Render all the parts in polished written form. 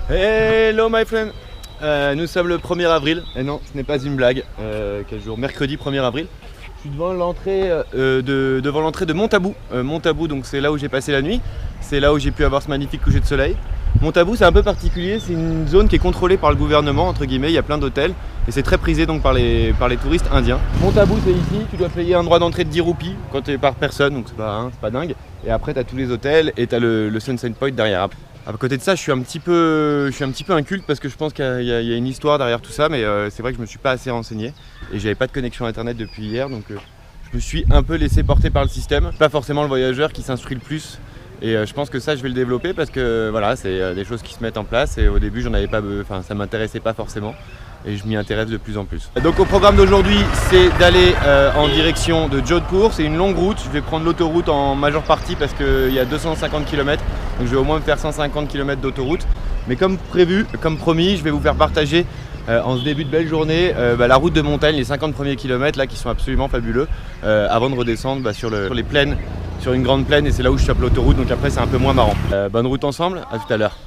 Hello my friend. Nous sommes le 1er avril, et non ce n'est pas une blague, quel jour? Mercredi 1er avril. Je suis devant l'entrée de Montabou. Montabou, donc c'est là où j'ai passé la nuit, c'est là où j'ai pu avoir ce magnifique coucher de soleil. Montabou c'est un peu particulier, c'est une zone qui est contrôlée par le gouvernement, entre guillemets, il y a plein d'hôtels et c'est très prisé donc par les touristes indiens. Montabou c'est ici, tu dois payer un droit d'entrée de 10 roupies quand tu es par personne, donc c'est pas dingue. Et après tu as tous les hôtels et tu as le Sunset Point derrière. À côté de ça, je suis un petit peu inculte parce que je pense qu'il y a une histoire derrière tout ça, mais c'est vrai que je me suis pas assez renseigné et j'avais pas de connexion internet depuis hier, donc je me suis un peu laissé porter par le système. Pas forcément le voyageur qui s'instruit le plus, et je pense que ça je vais le développer parce que voilà, c'est des choses qui se mettent en place et au début ça m'intéressait pas forcément. Et je m'y intéresse de plus en plus. Donc au programme d'aujourd'hui, c'est d'aller en direction de Jodhpur. C'est une longue route, je vais prendre l'autoroute en majeure partie parce qu'il y a 250 km. Donc je vais au moins me faire 150 km d'autoroute. Mais comme prévu, comme promis, je vais vous faire partager en ce début de belle journée la route de montagne, les 50 premiers kilomètres là qui sont absolument fabuleux avant de redescendre sur les plaines, sur une grande plaine, et c'est là où je chope l'autoroute, donc après c'est un peu moins marrant. Bonne route ensemble, à tout à l'heure.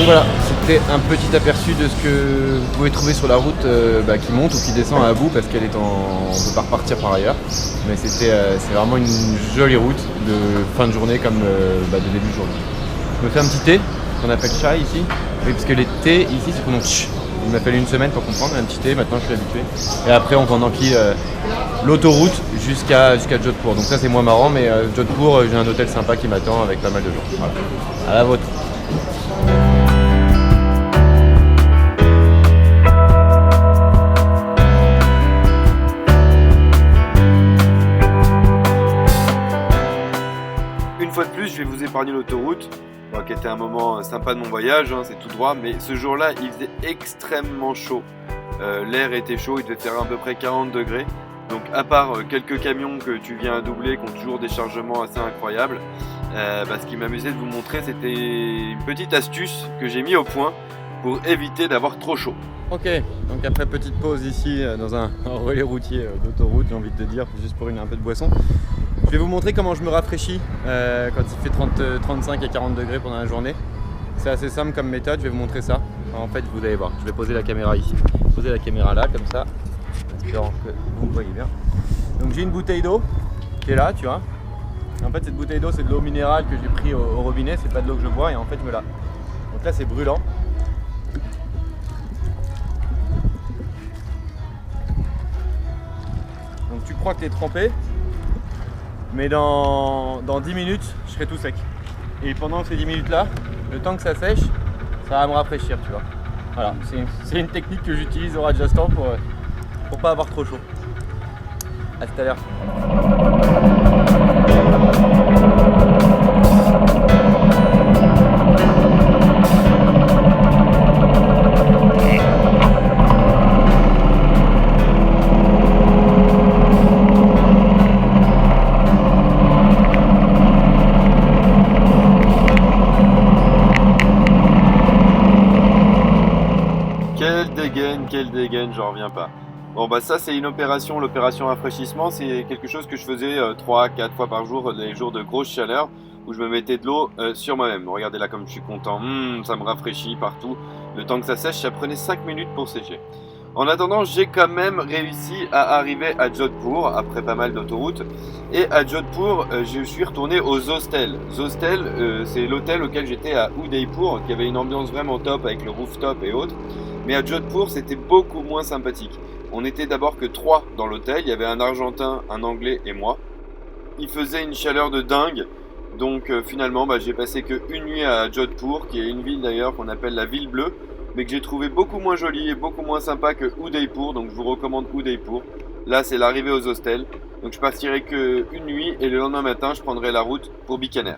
Voilà, c'était un petit aperçu de ce que vous pouvez trouver sur la route qui monte ou qui descend à Abu, parce qu'elle est on ne peut pas repartir par ailleurs. Mais c'est vraiment une jolie route de fin de journée comme de début de journée. Je me fais un petit thé, qu'on appelle chai ici. Oui, parce que les thés ici c'est qu'on il m'a fallu une semaine pour comprendre, un petit thé, maintenant je suis habitué. Et après on t'en enquille l'autoroute jusqu'à Jodhpur. Donc ça c'est moins marrant, mais Jodhpur, j'ai un hôtel sympa qui m'attend avec pas mal de gens. Voilà. À la vôtre. Une fois de plus, je vais vous épargner l'autoroute, qui était un moment sympa de mon voyage, c'est tout droit, mais ce jour-là, il faisait extrêmement chaud. L'air était chaud, il devait faire à peu près 40 degrés. Donc à part quelques camions que tu viens à doubler, qui ont toujours des chargements assez incroyables, ce qui m'amusait de vous montrer, c'était une petite astuce que j'ai mis au point pour éviter d'avoir trop chaud. Ok, donc après petite pause ici dans un relais routier d'autoroute, j'ai envie de te dire, juste pour un peu de boisson. Je vais vous montrer comment je me rafraîchis quand il fait 35 et 40 degrés pendant la journée. C'est assez simple comme méthode, je vais vous montrer ça. En fait, vous allez voir, je vais poser la caméra ici. Poser la caméra là, comme ça, espérant que vous me voyez bien. Donc j'ai une bouteille d'eau qui est là, tu vois. En fait, cette bouteille d'eau, c'est de l'eau minérale que j'ai pris au robinet, c'est pas de l'eau que je bois, et en fait, je me la. Donc là, c'est brûlant. Donc tu crois que tu es trempé, mais dans 10 minutes, je serai tout sec. Et pendant ces 10 minutes là, le temps que ça sèche, ça va me rafraîchir, tu vois. Voilà, c'est une technique que j'utilise au Rajasthan pour pas avoir trop chaud. À tout à l'heure. Quelle dégaine, j'en reviens pas. Bon bah ça c'est une opération, l'opération rafraîchissement, c'est quelque chose que je faisais 3-4 fois par jour, les jours de grosse chaleur, où je me mettais de l'eau sur moi-même. Regardez là comme je suis content, ça me rafraîchit partout. Le temps que ça sèche, ça prenait 5 minutes pour sécher. En attendant, j'ai quand même réussi à arriver à Jodhpur, après pas mal d'autoroutes. Et à Jodhpur, je suis retourné aux hostels. Hostels, c'est l'hôtel auquel j'étais à Udaipur, qui avait une ambiance vraiment top avec le rooftop et autres. Mais à Jodhpur, c'était beaucoup moins sympathique. On était d'abord que 3 dans l'hôtel, il y avait un Argentin, un Anglais et moi. Il faisait une chaleur de dingue, donc finalement j'ai passé qu'une nuit à Jodhpur, qui est une ville d'ailleurs qu'on appelle la ville bleue, mais que j'ai trouvé beaucoup moins jolie et beaucoup moins sympa que Udaipur, donc je vous recommande Udaipur. Là c'est l'arrivée aux hostels, donc je partirai qu'une nuit et le lendemain matin je prendrai la route pour Bikaner.